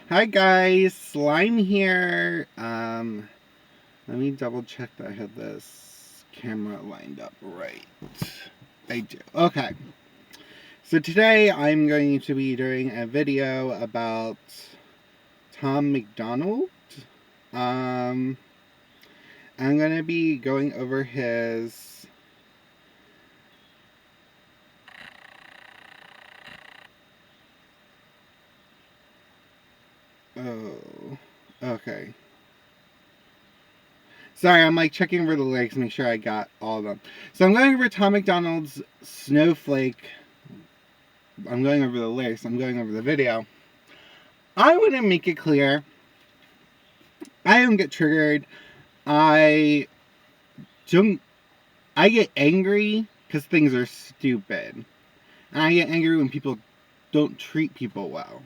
Hi guys, Slime here. Let me double check that I have this camera lined up right. I do. Okay. So today I'm going to be doing a video about Tom MacDonald. Um, I'm going to be going over his... Oh, okay. Sorry, I'm like checking over the lyrics, make sure I got all of them. So I'm going over Tom MacDonald's Snowflake. I'm going over the lyrics, I'm going over the video. I want to make it clear, I don't get triggered. I don't, I get angry because things are stupid. And I get angry when people don't treat people well.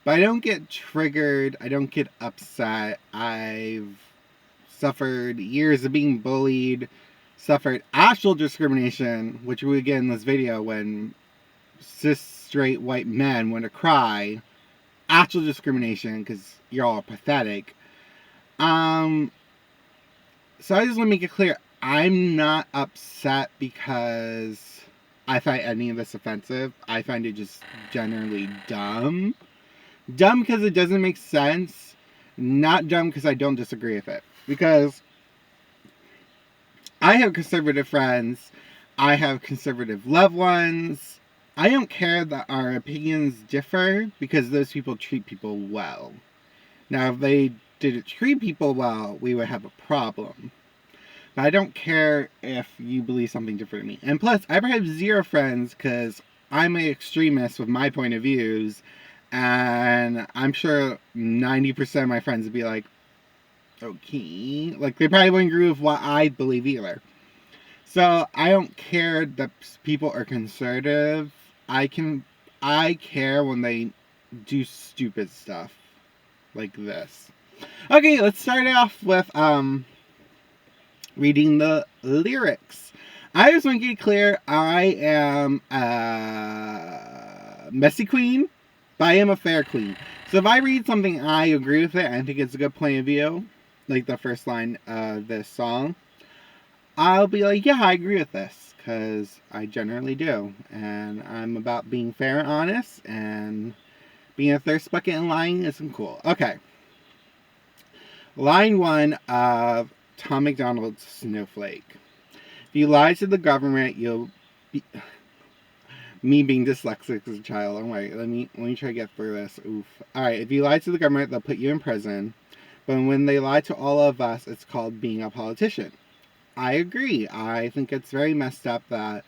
But I don't get triggered, I don't get upset. I've suffered years of being bullied, suffered actual discrimination, which we get in this video when cis straight white men want to cry. Actual discrimination because you're all pathetic. So I just want to make it clear, I'm not upset because I find any of this offensive. I find it just generally dumb. Dumb because it doesn't make sense. Not dumb because I don't disagree with it. Because I have conservative friends. I have conservative loved ones. I don't care that our opinions differ because those people treat people well. Now, if they didn't treat people well, we would have a problem. But I don't care if you believe something different than me. And plus, I have zero friends because I'm an extremist with my point of views. And I'm sure 90% of my friends would be like, okay. Like, they probably wouldn't agree with what I believe either. So, I don't care that people are conservative. I care when they do stupid stuff. Like this. Okay, let's start off with, reading the lyrics. I just want to get clear, I am a messy queen, but I am a fair queen. So if I read something I agree with it, and I think it's a good point of view, like the first line of this song, I'll be like, yeah, I agree with this, because I generally do. And I'm about being fair and honest, and being a thirst bucket and lying isn't cool. Okay. Line 1 of Tom MacDonald's Snowflake. If you lie to the government, you'll be... Me being dyslexic as a child. I'm like, let me try to get through this. Oof. Alright, if you lie to the government, they'll put you in prison. But when they lie to all of us, it's called being a politician. I agree. I think it's very messed up that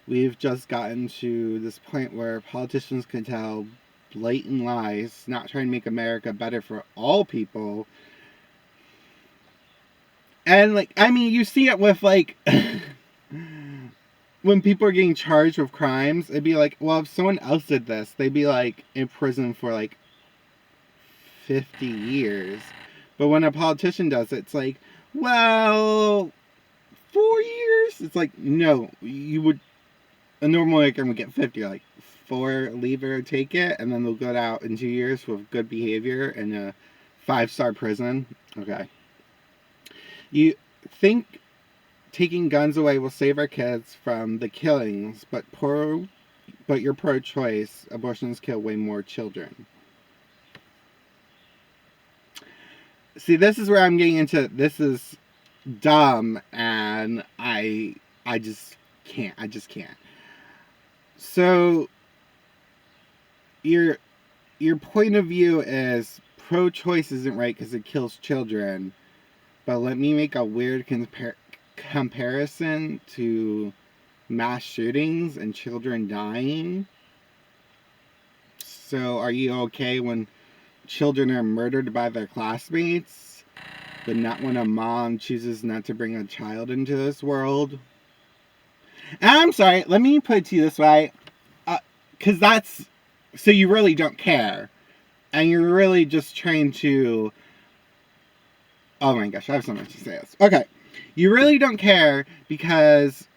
we've just gotten to this point where politicians can tell blatant lies, not trying to make America better for all people. And, like, I mean, you see it with, like... when people are getting charged with crimes, it'd be like, well, if someone else did this, they'd be, like, in prison for, like, 50 years. But when a politician does it, it's like, well, 4 years? It's like, no, you would... A normal American would get 50, like, 4, leave it or take it, and then they'll go out in 2 years with good behavior in a 5-star prison. Okay. You think taking guns away will save our kids from the killings, but you're pro-choice. Abortions kill way more children. See, this is where I'm getting into. This is dumb, and I just can't. I just can't. So your point of view is pro-choice isn't right because it kills children, but let me make a weird comparison to mass shootings and children dying. So are you okay when children are murdered by their classmates, but not when a mom chooses not to bring a child into this world? And I'm sorry, let me put it to you this way, because that's, so you really don't care, and you're really just trying to, oh my gosh, I have so much to say this. Okay, you really don't care because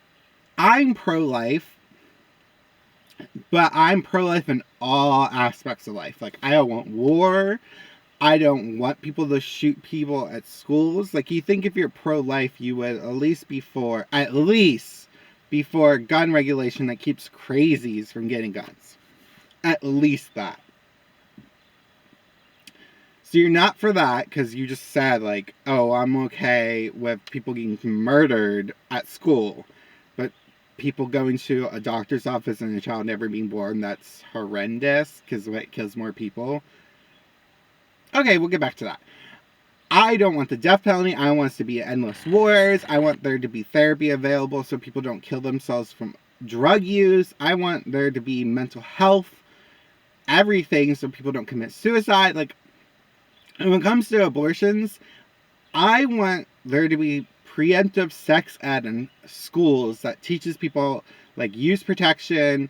I'm pro-life, But I'm pro-life in all aspects of life. Like, I don't want war. I don't want people to shoot people at schools. Like, you think if you're pro-life, you would at least before gun regulation that keeps crazies from getting guns. At least that. So you're not for that because you just said, like, oh, I'm okay with people getting murdered at school. But people going to a doctor's office and a child never being born, that's horrendous because it kills more people. Okay, we'll get back to that. I don't want the death penalty. I want us to be endless wars. I want there to be therapy available so people don't kill themselves from drug use. I want there to be mental health, everything, so people don't commit suicide. Like, and when it comes to abortions, I want there to be preemptive sex ed in schools that teaches people, like, use protection,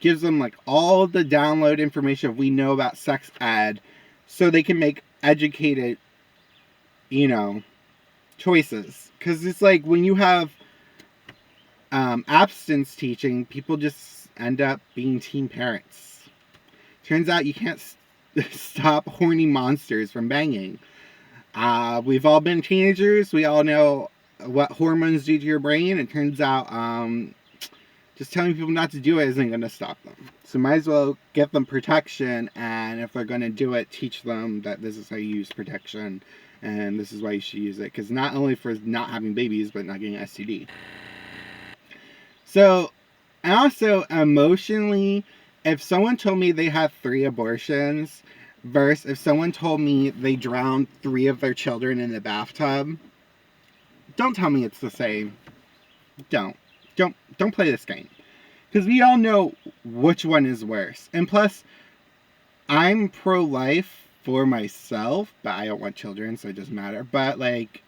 gives them, like, all the download information we know about sex ed so they can make educated, choices. Because it's like when you have abstinence teaching, people just end up being teen parents. Turns out you can't stop horny monsters from banging. We've all been teenagers. We all know what hormones do to your brain. It turns out just telling people not to do it isn't going to stop them. So might as well get them protection, and if they're going to do it, teach them that this is how you use protection, and this is why you should use it. Because not only for not having babies, but not getting STD. So, also, emotionally, if someone told me they had 3 abortions versus if someone told me they drowned 3 of their children in the bathtub, don't tell me it's the same. Don't play this game. Because we all know which one is worse. And plus, I'm pro-life for myself, but I don't want children, so it doesn't matter. But, like,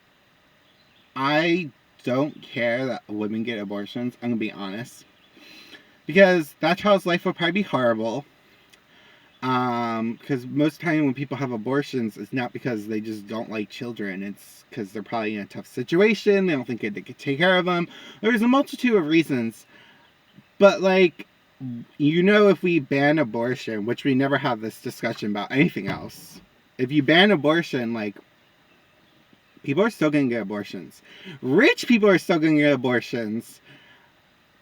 I don't care that women get abortions. I'm going to be honest. Because that child's life will probably be horrible. Because most of the time when people have abortions, it's not because they just don't like children. It's because they're probably in a tough situation. They don't think they could take care of them. There's a multitude of reasons. But, like, if we ban abortion, which we never have this discussion about anything else. If you ban abortion, like, people are still going to get abortions. Rich people are still going to get abortions.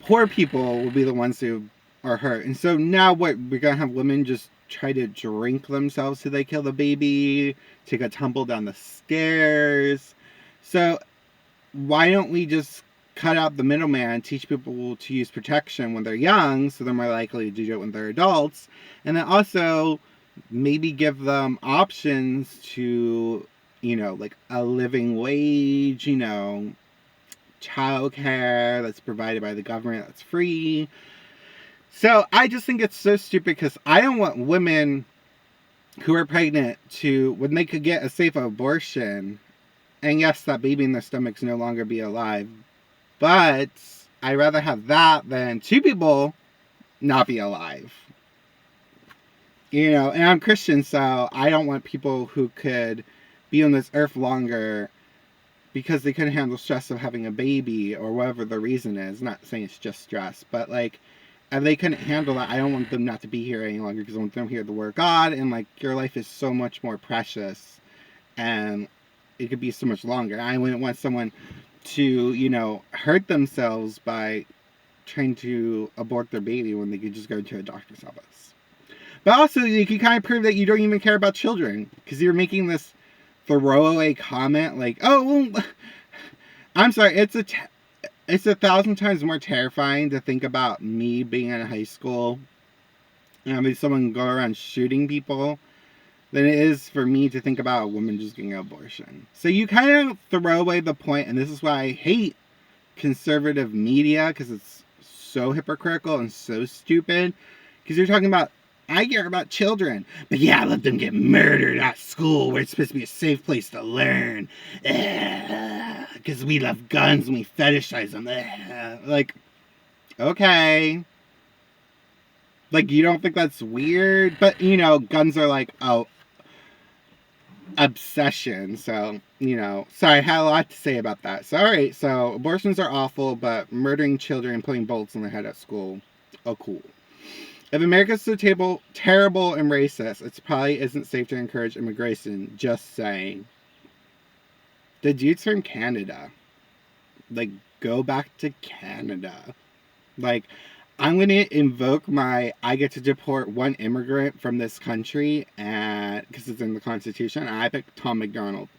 Poor people will be the ones who are hurt. And so now what? We're going to have women just try to drink themselves till they kill the baby, take a tumble down the stairs. So why don't we just cut out the middleman, teach people to use protection when they're young so they're more likely to do it when they're adults, and then also maybe give them options to, like a living wage, childcare that's provided by the government that's free. So I just think it's so stupid because I don't want women who are pregnant to, when they could get a safe abortion, and yes, that baby in their stomach's no longer be alive, but I'd rather have that than 2 people not be alive. And I'm Christian, so I don't want people who could be on this earth longer because they couldn't handle stress of having a baby or whatever the reason is. I'm not saying it's just stress, but, like, if they couldn't handle that, I don't want them not to be here any longer because I want them to hear the word of God, and, like, your life is so much more precious and it could be so much longer. I wouldn't want someone to, hurt themselves by trying to abort their baby when they could just go to a doctor's office. But also, you can kind of prove that you don't even care about children because you're making this throwaway comment like, oh, well, I'm sorry, it's 1,000 times more terrifying to think about me being in high school and having someone go around shooting people than it is for me to think about a woman just getting an abortion. So you kind of throw away the point, and this is why I hate conservative media, because it's so hypocritical and so stupid. Because you're talking about, I care about children, but yeah, let them get murdered at school where it's supposed to be a safe place to learn. Because we love guns and we fetishize them. Like, okay. Like, you don't think that's weird? But, guns are like, obsession. So, sorry, I had a lot to say about that. So, alright, so abortions are awful, but murdering children and putting bullets in their head at school, oh, cool. If America's so terrible and racist, it probably isn't safe to encourage immigration. Just saying. The dude's from Canada. Like, go back to Canada. Like, I'm going to invoke I get to deport one immigrant from this country, and because it's in the Constitution, and I pick Tom MacDonald.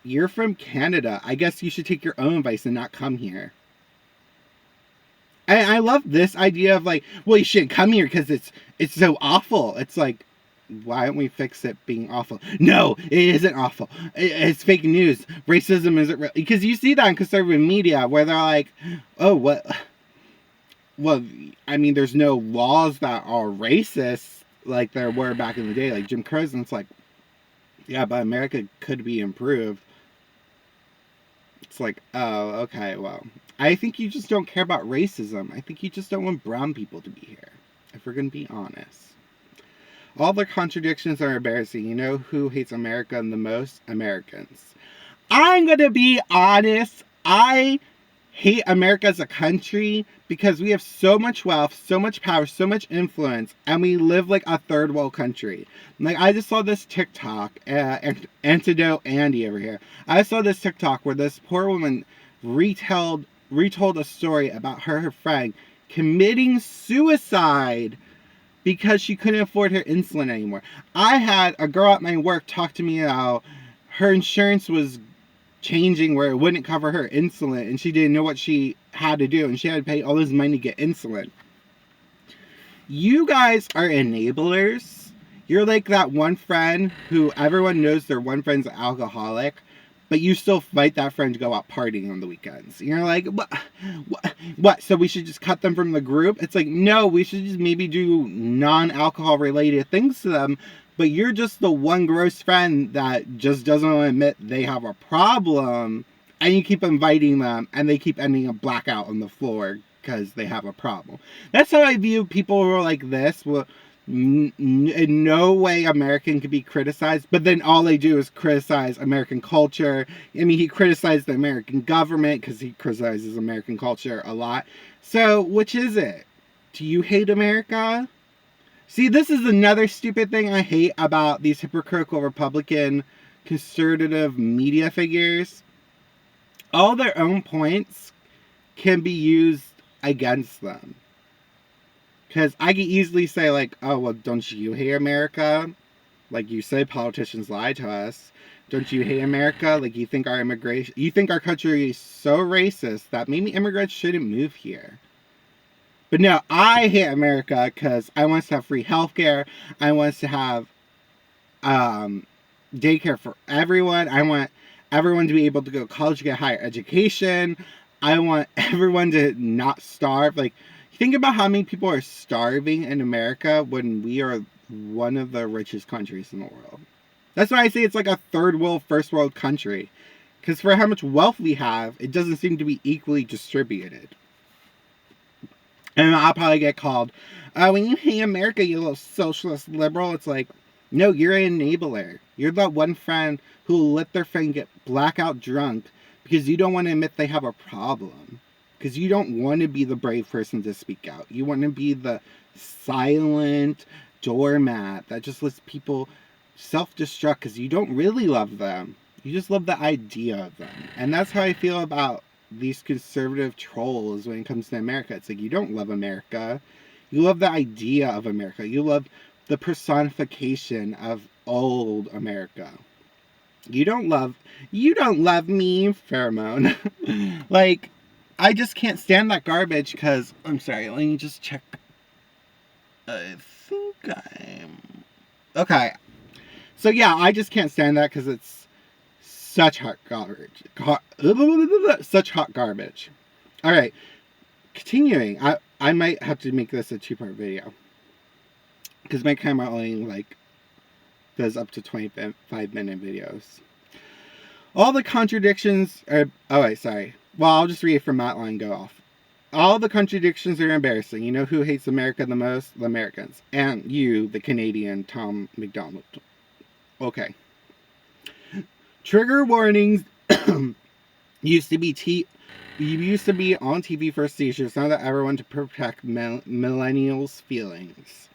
You're from Canada. I guess you should take your own advice and not come here. And I love this idea of like, well, you shouldn't come here because it's so awful. It's like, why don't we fix it being awful? No, it isn't awful. It's fake news. Racism isn't real. Because you see that in conservative media where they're like, oh, what? Well, I mean, there's no laws that are racist like there were back in the day, like Jim Crow's, and it's like, yeah, but America could be improved. It's like, oh, okay, well, I think you just don't care about racism. I think you just don't want brown people to be here, if we're going to be honest. All the contradictions are embarrassing. You know who hates America the most? Americans. I'm going to be honest. I hate America as a country because we have so much wealth, so much power, so much influence, and we live like a third world country. Like, I just saw this TikTok, Antidote Andy over here. I saw this TikTok where this poor woman retold a story about her friend committing suicide because she couldn't afford her insulin anymore. I had a girl at my work talk to me about her insurance was changing where it wouldn't cover her insulin, and she didn't know what she had to do, and she had to pay all this money to get insulin. You guys are enablers. You're like that one friend who everyone knows their one friend's an alcoholic, but you still fight that friend to go out partying on the weekends. And you're like, what? So we should just cut them from the group? It's like, no, we should just maybe do non-alcohol related things to them. But you're just the one gross friend that just doesn't want to admit they have a problem. And you keep inviting them, and they keep ending up blackout on the floor because they have a problem. That's how I view people who are like this. Well, in no way American can be criticized, but then all they do is criticize American culture. I mean, he criticized the American government because he criticizes American culture a lot. So, which is it? Do you hate America? See, this is another stupid thing I hate about these hypocritical Republican conservative media figures. All their own points can be used against them. Because I can easily say, like, oh, well, don't you hate America? Like, you say politicians lie to us. Don't you hate America? Like, you think our country is so racist that maybe immigrants shouldn't move here. But no, I hate America because I want us to have free healthcare. I want us to have daycare for everyone. I want everyone to be able to go to college to get higher education. I want everyone to not starve. Like, think about how many people are starving in America when we are one of the richest countries in the world. That's why I say it's like a third world, first world country. Because for how much wealth we have, it doesn't seem to be equally distributed. And I'll probably get called, when you hate America, you little socialist liberal. It's like, no, you're an enabler. You're that one friend who will let their friend get blackout drunk because you don't want to admit they have a problem. Because you don't want to be the brave person to speak out. You want to be the silent doormat that just lets people self-destruct because you don't really love them. You just love the idea of them. And that's how I feel about these conservative trolls when it comes to America. It's like, you don't love America. You love the idea of America. You love the personification of old America. You don't love me, pheromone. Like, I just can't stand that garbage because, I'm sorry, let me just check. I think I'm... Okay. So yeah, I just can't stand that because it's such hot garbage. Such hot garbage. Alright. Continuing. I might have to make this a 2-part video. Because my camera only, like, does up to 25-minute videos. All the contradictions are... Oh, wait, sorry. Well, I'll just read it from that line, go off. All the contradictions are embarrassing. You know who hates America the most? The Americans. And you, the Canadian Tom MacDonald. Okay. Trigger warnings used to be You used to be on TV for seizures, now that everyone to protect millennials' feelings.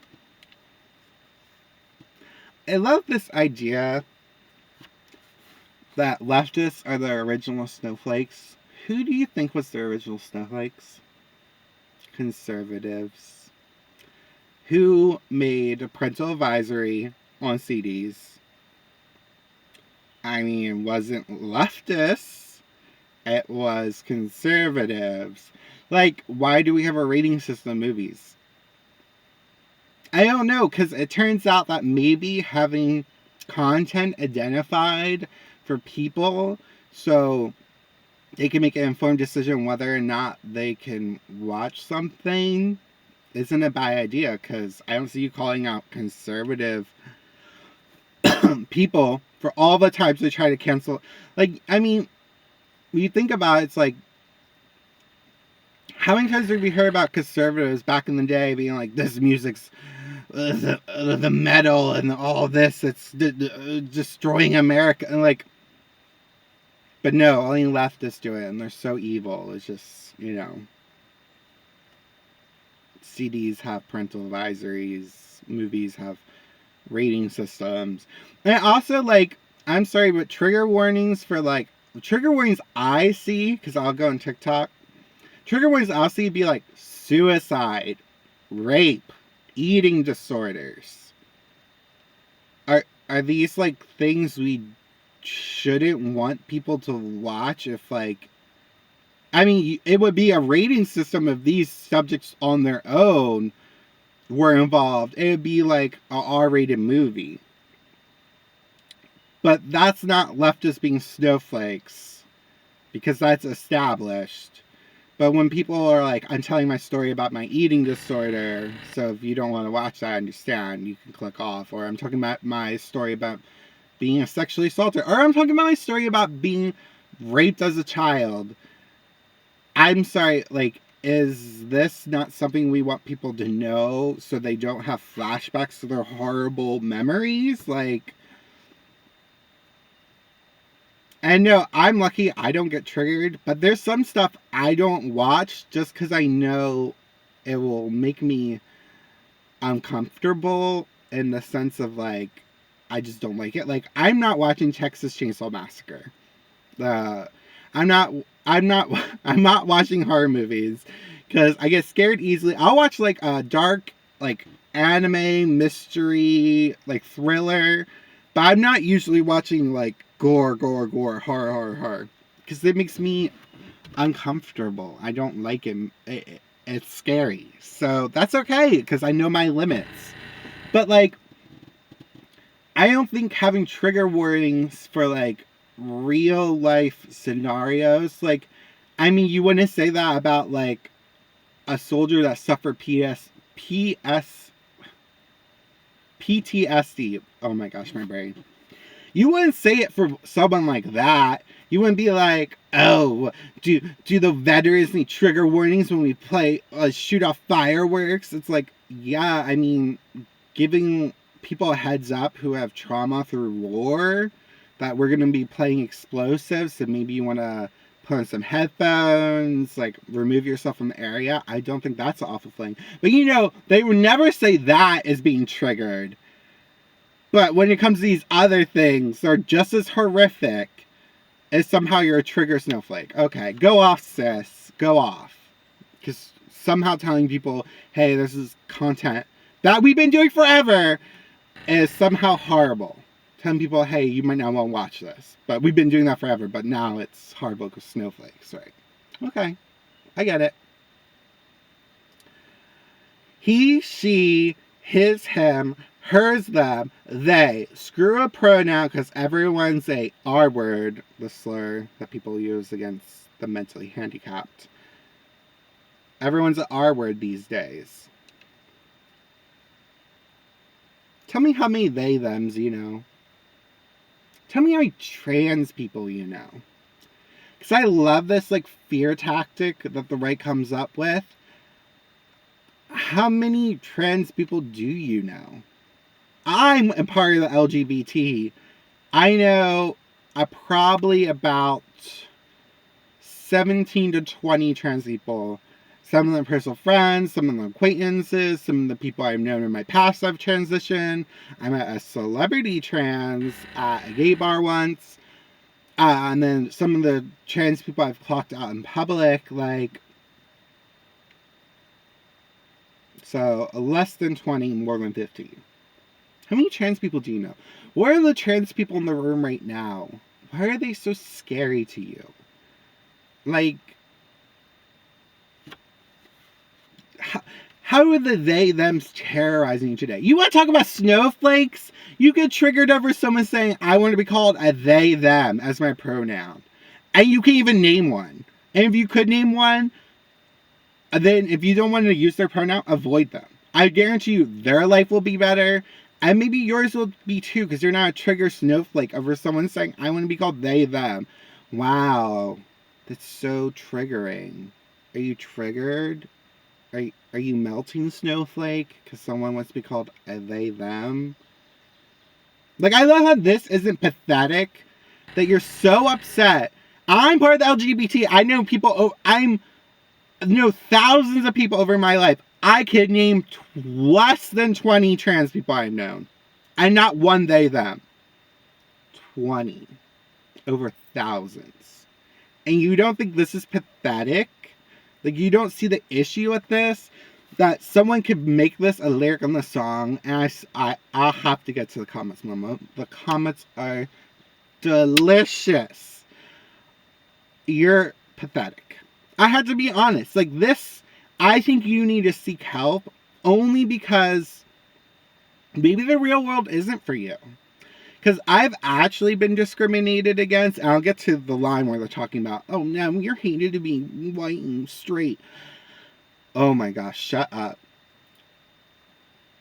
I love this idea that leftists are the original snowflakes. Who do you think was the original snowflakes? Conservatives. Who made a parental advisory on CDs? I mean, it wasn't leftists. It was conservatives. Like, why do we have a rating system in movies? I don't know, because it turns out that maybe having content identified for people so they can make an informed decision whether or not they can watch something isn't a bad idea, because I don't see you calling out conservative people for all the times they try to cancel. Like, I mean, when you think about it, it's like, how many times did we hear about conservatives back in the day being like, this music's the metal and all this, it's destroying America, and like, but no, only leftists do it, and they're so evil. It's just, you know, CDs have parental advisories, movies have rating systems, and also, like, I'm sorry, but trigger warnings I see, because I'll go on TikTok, trigger warnings I'll see be like suicide, rape, eating disorders. Are these like things we shouldn't want people to watch? If like, I mean, it would be a rating system if these subjects on their own were involved. It would be like a R-rated movie. But that's not leftist being snowflakes, because that's established. But when people are like, I'm telling my story about my eating disorder, so if you don't want to watch that, I understand, you can click off. Or I'm talking about my story about being sexually assaulted. Or I'm talking about my story about being raped as a child. I'm sorry, like, is this not something we want people to know so they don't have flashbacks to their horrible memories? Like, and no, I'm lucky I don't get triggered, but there's some stuff I don't watch just because I know it will make me uncomfortable, in the sense of like, I just don't like it. Like, I'm not watching Texas Chainsaw Massacre. I'm not I'm not watching horror movies because I get scared easily. I'll watch like a dark, like, anime mystery, like, thriller, but I'm not usually watching like gore, horror, because it makes me uncomfortable. I don't like it. It's scary. So that's okay, because I know my limits. But like, I don't think having trigger warnings for like real life scenarios, like, I mean, you wouldn't say that about like a soldier that suffered PTSD. Oh my gosh, my brain. You wouldn't say it for someone like that. You wouldn't be like, oh, do the veterans need trigger warnings when we shoot off fireworks? It's like, yeah, I mean, giving people a heads up who have trauma through war that we're going to be playing explosives, so maybe you want to put on some headphones, like, remove yourself from the area. I don't think that's an awful thing. But you know, they would never say that as being triggered. But when it comes to these other things, they're just as horrific as somehow you're a trigger snowflake. Okay, go off, sis. Go off. Because somehow telling people, hey, this is content that we've been doing forever, is somehow horrible. Telling people, hey, you might not want to watch this, but we've been doing that forever, but now it's horrible because snowflakes, right? Okay, I get it. He, she, his, him, hers, them, they. Screw a pronoun, because everyone's a R word, the slur that people use against the mentally handicapped. Everyone's an R word these days. Tell me how many they, thems you know. Tell me how many trans people you know. Because I love this, like, fear tactic that the right comes up with. How many trans people do you know? I'm a part of the LGBT. I know probably about 17 to 20 trans people. Some of them personal friends, some of them acquaintances, some of the people I've known in my past I've transitioned. I met a celebrity trans at a gay bar once. And then some of the trans people I've clocked out in public, like, so less than 20, more than 15. How many trans people do you know? What are the trans people in the room right now? Why are they so scary to you? Like, how are the they-thems terrorizing you today? You want to talk about snowflakes? You get triggered over someone saying, I want to be called a they-them as my pronoun. And you can't even name one. And if you could name one, then if you don't want to use their pronoun, avoid them. I guarantee you their life will be better. And maybe yours will be too, because you're not a trigger snowflake over someone saying, I want to be called they, them. Wow. That's so triggering. Are you triggered? Are you melting snowflake because someone wants to be called a they, them? Like, I love how this isn't pathetic. That you're so upset. I'm part of the LGBT. I know people, I know thousands of people over my life. I could name less than 20 trans people I've known. And not one they, them. 20. Over thousands. And you don't think this is pathetic? Like, you don't see the issue with this? That someone could make this a lyric on the song, and I'll have to get to the comments, Mama. The comments are delicious. You're pathetic. I had to be honest. Like, this, I think you need to seek help only because maybe the real world isn't for you. Because I've actually been discriminated against. And I'll get to the line where they're talking about, oh no, you're hated to be white and straight. Oh my gosh, shut up.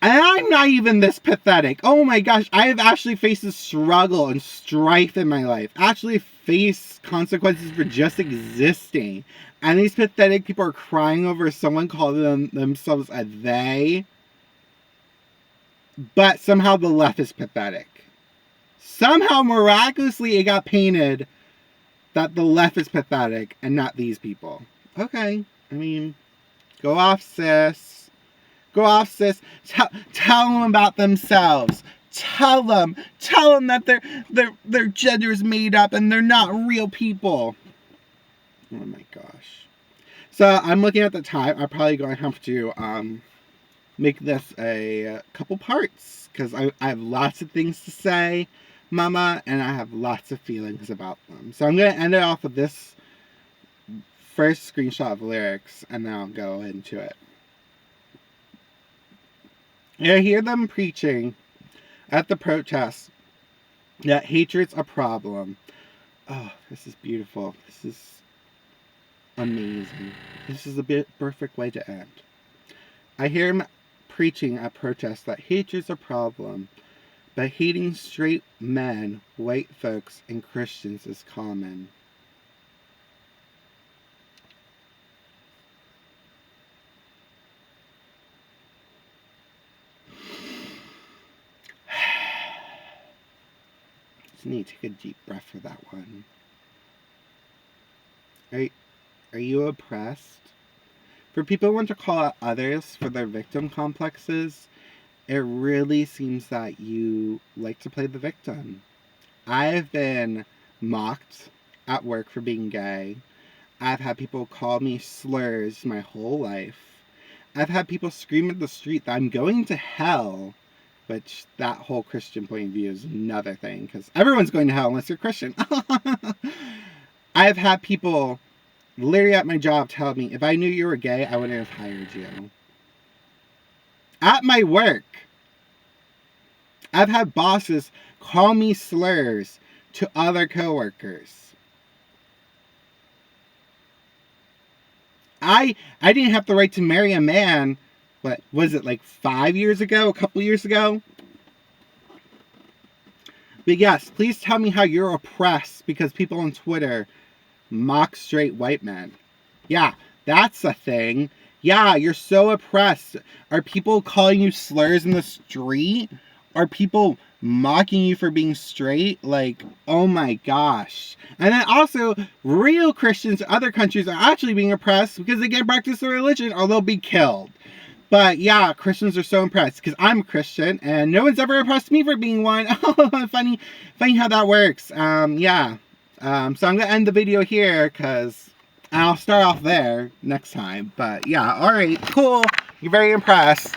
And I'm not even this pathetic. Oh my gosh, I have actually faced a struggle and strife in my life. Actually faced consequences for just existing. And these pathetic people are crying over someone calling themselves a they. But somehow the left is pathetic. Somehow, miraculously, it got painted that the left is pathetic and not these people. Okay, I mean, go off, sis. Go off, sis. Tell them about themselves. Tell them that their gender is made up and they're not real people. Oh my gosh. So I'm looking at the time. I'm probably going to have to make this a couple parts because I have lots of things to say, Mama, and I have lots of feelings about them. So I'm going to end it off with this first screenshot of lyrics, and then I'll go into it. I hear them preaching at the protest that hatred's a problem. Oh, this is beautiful. This is amazing. This is a perfect way to end. I hear him preaching at protest that hatred's a problem. But hating straight men, white folks, and Christians is common. Just need to take a deep breath for that one. Are you oppressed? For people who want to call out others for their victim complexes, it really seems that you like to play the victim. I've been mocked at work for being gay. I've had people call me slurs my whole life. I've had people scream at the street that I'm going to hell, which that whole Christian point of view is another thing, because everyone's going to hell unless you're Christian. I've had people literally at my job tell me, if I knew you were gay, I wouldn't have hired you. At my work, I've had bosses call me slurs to other coworkers. I didn't have the right to marry a man, what was it, like 5 years ago, a couple years ago? But yes, please tell me how you're oppressed because people on Twitter mock straight white men. Yeah, that's a thing. Yeah, you're so oppressed. Are people calling you slurs in the street? are people mocking you for being straight. Like, oh my gosh. And then also, real Christians in other countries are actually being oppressed because they can't practice their religion or they'll be killed. But yeah, Christians are so impressed because I'm a Christian and no one's ever oppressed me for being one. funny how that works. Yeah. So I'm going to end the video here because I'll start off there next time. But yeah, alright, cool. You're very impressed.